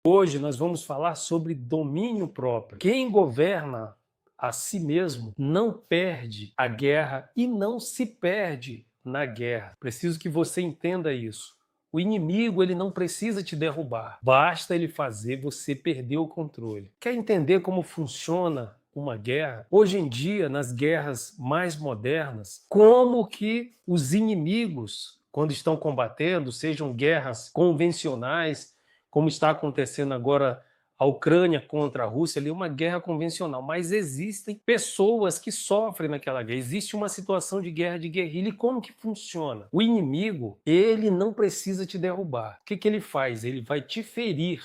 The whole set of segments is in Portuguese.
Hoje nós vamos falar sobre domínio próprio. Quem governa a si mesmo não perde a guerra e não se perde na guerra. Preciso que você entenda isso. O inimigo, ele não precisa te derrubar. Basta ele fazer você perder o controle. Quer entender como funciona uma guerra? Hoje em dia, nas guerras mais modernas, como que os inimigos, quando estão combatendo, sejam guerras convencionais, como está acontecendo agora a Ucrânia contra a Rússia, ali é uma guerra convencional, mas existem pessoas que sofrem naquela guerra, existe uma situação de guerra de guerrilha. E como que funciona? O inimigo, ele não precisa te derrubar. O que que ele faz? Ele vai te ferir,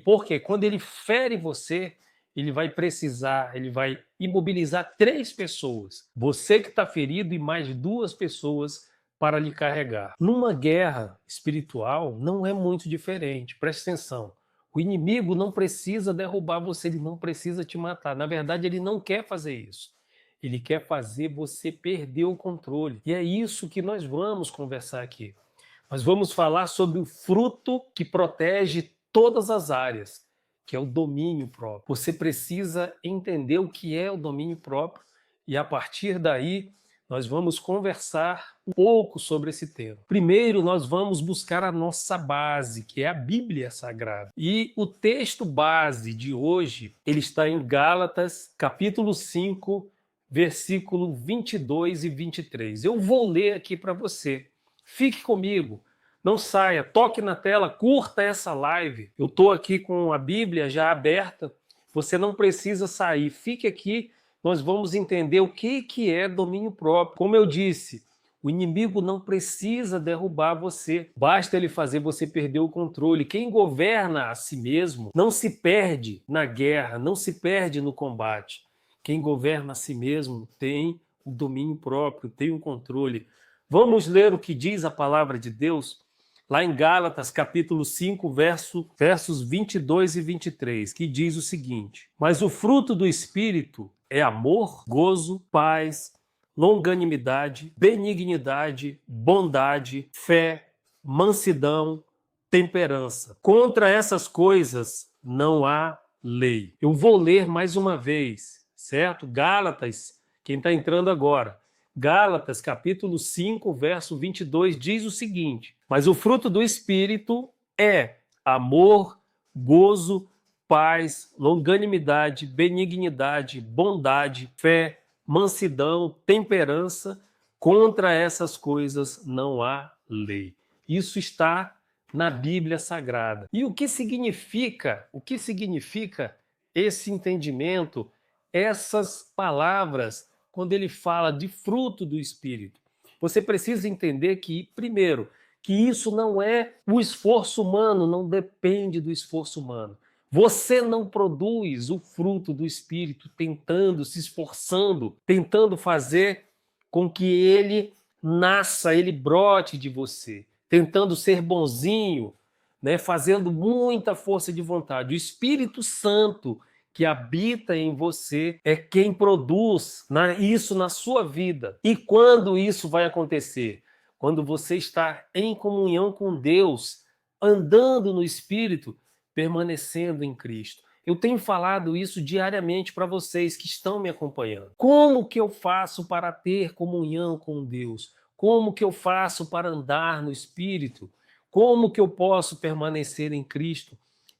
porque quando ele fere você, ele vai precisar, ele vai imobilizar 3 pessoas, você que está ferido e mais 2 pessoas para lhe carregar. Numa guerra espiritual não é muito diferente, preste atenção. O inimigo não precisa derrubar você, ele não precisa te matar. Na verdade, ele não quer fazer isso. Ele quer fazer você perder o controle. E é isso que nós vamos conversar aqui. Nós vamos falar sobre o fruto que protege todas as áreas, que é o domínio próprio. Você precisa entender o que é o domínio próprio e a partir daí nós vamos conversar um pouco sobre esse tema. Primeiro, nós vamos buscar a nossa base, que é a Bíblia Sagrada. E o texto base de hoje, ele está em Gálatas, capítulo 5, versículo 22 e 23. Eu vou ler aqui para você. Fique comigo, não saia, toque na tela, curta essa live. Eu estou aqui com a Bíblia já aberta, você não precisa sair, fique aqui. Nós vamos entender o que é domínio próprio. Como eu disse, o inimigo não precisa derrubar você, basta ele fazer você perder o controle. Quem governa a si mesmo não se perde na guerra, não se perde no combate. Quem governa a si mesmo tem o domínio próprio, tem o controle. Vamos ler o que diz a palavra de Deus lá em Gálatas, capítulo 5, versos 22 e 23, que diz o seguinte: Mas o fruto do Espírito é amor, gozo, paz, longanimidade, benignidade, bondade, fé, mansidão, temperança. Contra essas coisas não há lei. Eu vou ler mais uma vez, certo? Gálatas, quem está entrando agora. Gálatas, capítulo 5, verso 22, diz o seguinte: Mas o fruto do Espírito é amor, gozo, paz, longanimidade, benignidade, bondade, fé, mansidão, temperança. Contra essas coisas não há lei. Isso está na Bíblia Sagrada. E o que significa esse entendimento, essas palavras, quando ele fala de fruto do Espírito? Você precisa entender que, primeiro, que isso não é o esforço humano, não depende do esforço humano. Você não produz o fruto do Espírito tentando, se esforçando, tentando fazer com que ele nasça, ele brote de você, tentando ser bonzinho, né, fazendo muita força de vontade. O Espírito Santo que habita em você é quem produz isso na sua vida. E quando isso vai acontecer? Quando você está em comunhão com Deus, andando no Espírito, permanecendo em Cristo. Eu tenho falado isso diariamente para vocês que estão me acompanhando. Como que eu faço para ter comunhão com Deus? Como que eu faço para andar no Espírito? Como que eu posso permanecer em Cristo?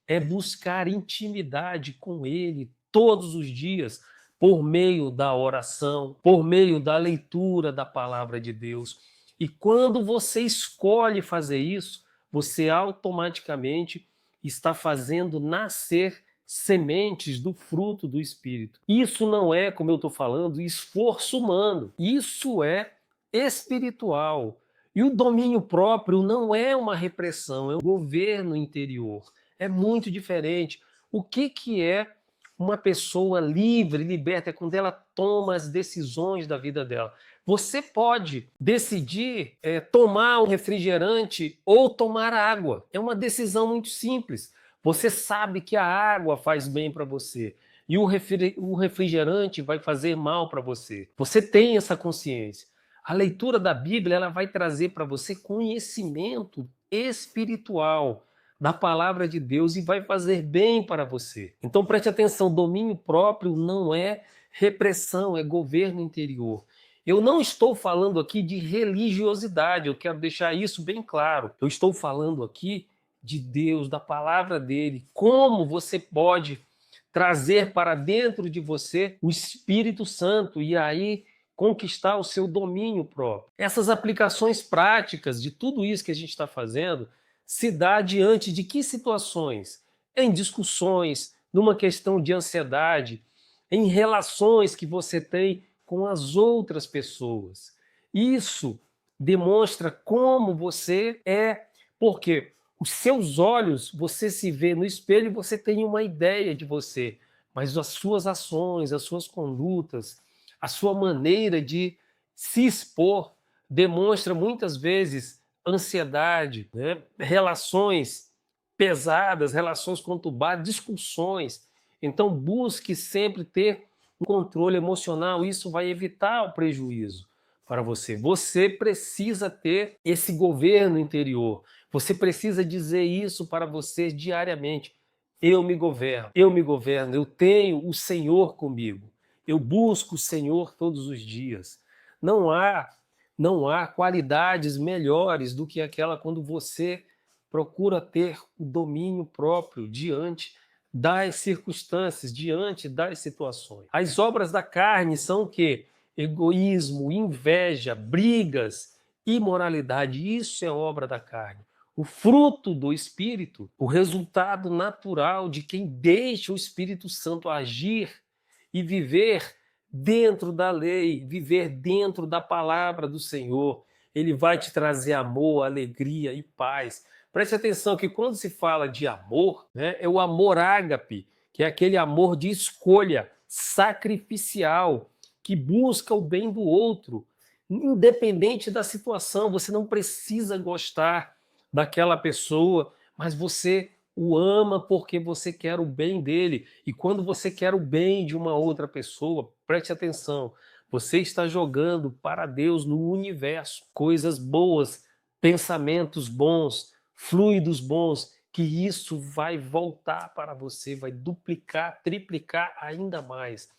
É buscar intimidade com Ele todos os dias, por meio da oração, por meio da leitura da palavra de Deus. E quando você escolhe fazer isso, você automaticamente está fazendo nascer sementes do fruto do Espírito. Isso não é, como eu estou falando, esforço humano. Isso é espiritual. E o domínio próprio não é uma repressão, é um governo interior. É muito diferente. O que é uma pessoa livre, liberta? É quando ela toma as decisões da vida dela. Você pode decidir tomar um refrigerante ou tomar água. É uma decisão muito simples. Você sabe que a água faz bem para você e o refrigerante vai fazer mal para você. Você tem essa consciência. A leitura da Bíblia ela vai trazer para você conhecimento espiritual da palavra de Deus e vai fazer bem para você. Então preste atenção, domínio próprio não é repressão, é governo interior. Eu não estou falando aqui de religiosidade, eu quero deixar isso bem claro. Eu estou falando aqui de Deus, da palavra dele, como você pode trazer para dentro de você o Espírito Santo e aí conquistar o seu domínio próprio. Essas aplicações práticas de tudo isso que a gente está fazendo se dá diante de que situações? Em discussões, numa questão de ansiedade, em relações que você tem com as outras pessoas. Isso demonstra como você é, porque os seus olhos, você se vê no espelho e você tem uma ideia de você, mas as suas ações, as suas condutas, a sua maneira de se expor demonstra muitas vezes ansiedade, né? Relações pesadas, relações conturbadas, discussões. Então busque sempre ter um controle emocional, isso vai evitar o prejuízo para você. Você precisa ter esse governo interior. Você precisa dizer isso para você diariamente. Eu me governo, eu tenho o Senhor comigo. Eu busco o Senhor todos os dias. Não há qualidades melhores do que aquela quando você procura ter o domínio próprio diante das circunstâncias, diante das situações. As obras da carne são o quê? Egoísmo, inveja, brigas, imoralidade. Isso é obra da carne. O fruto do Espírito, o resultado natural de quem deixa o Espírito Santo agir e viver dentro da lei, viver dentro da palavra do Senhor. Ele vai te trazer amor, alegria e paz. Preste atenção que quando se fala de amor, né, é o amor ágape, que é aquele amor de escolha, sacrificial, que busca o bem do outro, independente da situação. Você não precisa gostar daquela pessoa, mas você o ama porque você quer o bem dele. E quando você quer o bem de uma outra pessoa, preste atenção, você está jogando para Deus no universo coisas boas, pensamentos bons, fluidos bons, que isso vai voltar para você, vai duplicar, triplicar ainda mais.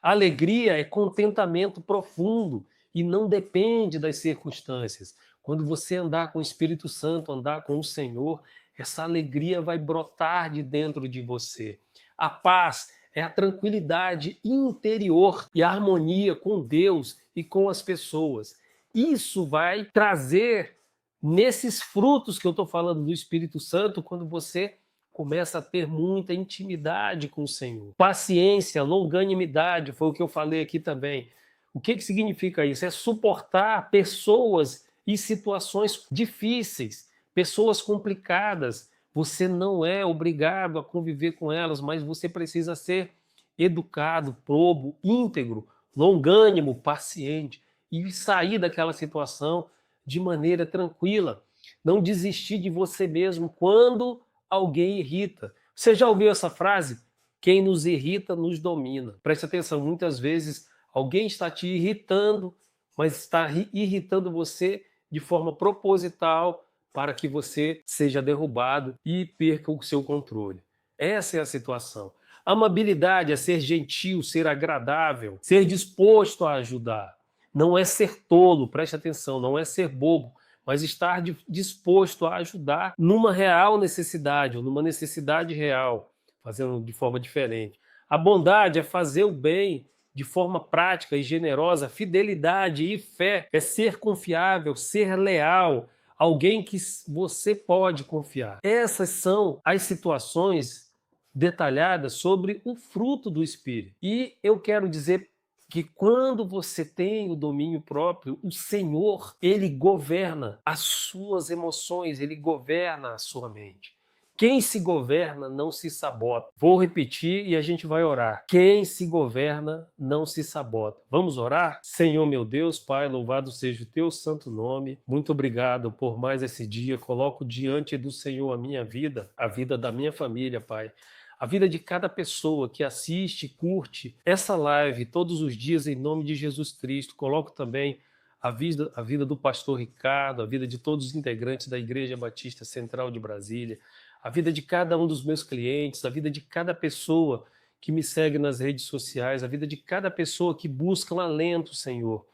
Alegria é contentamento profundo e não depende das circunstâncias. Quando você andar com o Espírito Santo, andar com o Senhor, essa alegria vai brotar de dentro de você. A paz é a tranquilidade interior e a harmonia com Deus e com as pessoas. Isso vai trazer nesses frutos que eu estou falando do Espírito Santo, quando você começa a ter muita intimidade com o Senhor. Paciência, longanimidade, foi o que eu falei aqui também. O que significa isso? É suportar pessoas e situações difíceis, pessoas complicadas. Você não é obrigado a conviver com elas, mas você precisa ser educado, probo, íntegro, longânimo, paciente e sair daquela situação de maneira tranquila. Não desistir de você mesmo quando alguém irrita. Você já ouviu essa frase? Quem nos irrita nos domina. Preste atenção, muitas vezes alguém está te irritando, mas está irritando você de forma proposital para que você seja derrubado e perca o seu controle. Essa é a situação. Amabilidade é ser gentil, ser agradável, ser disposto a ajudar. Não é ser tolo, preste atenção, não é ser bobo, mas estar disposto a ajudar numa real necessidade, ou numa necessidade real, fazendo de forma diferente. A bondade é fazer o bem de forma prática e generosa. Fidelidade e fé é ser confiável, ser leal, alguém que você pode confiar. Essas são as situações detalhadas sobre o fruto do Espírito. E eu quero dizer que quando você tem o domínio próprio, o Senhor, ele governa as suas emoções, ele governa a sua mente. Quem se governa não se sabota. Vou repetir e a gente vai orar. Quem se governa não se sabota. Vamos orar? Senhor meu Deus, Pai, louvado seja o teu santo nome. Muito obrigado por mais esse dia. Coloco diante do Senhor a minha vida, a vida da minha família, Pai. A vida de cada pessoa que assiste, curte essa live todos os dias em nome de Jesus Cristo. Coloco também a vida do pastor Ricardo, a vida de todos os integrantes da Igreja Batista Central de Brasília, a vida de cada um dos meus clientes, a vida de cada pessoa que me segue nas redes sociais, a vida de cada pessoa que busca um alento, Senhor.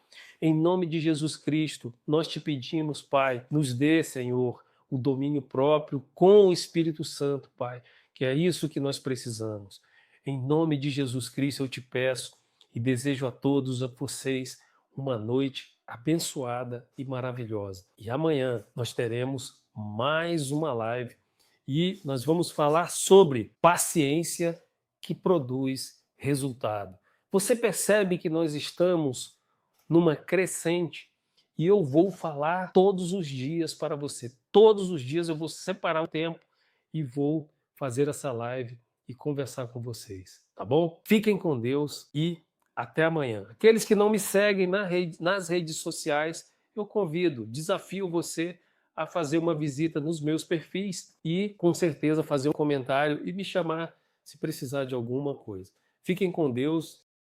Em nome de Jesus Cristo, nós te pedimos, Pai, nos dê, Senhor, o domínio próprio com o Espírito Santo, Pai, que é isso que nós precisamos. Em nome de Jesus Cristo eu te peço e desejo a todos, a vocês, uma noite abençoada e maravilhosa. E amanhã nós teremos mais uma live e nós vamos falar sobre paciência que produz resultado. Você percebe que nós estamos numa crescente e eu vou falar todos os dias para você. Todos os dias eu vou separar um tempo e vou fazer essa live e conversar com vocês, tá bom? Fiquem com Deus e até amanhã. Aqueles que não me seguem nas redes sociais, eu convido, desafio você a fazer uma visita nos meus perfis e, com certeza, fazer um comentário e me chamar se precisar de alguma coisa. Fiquem com Deus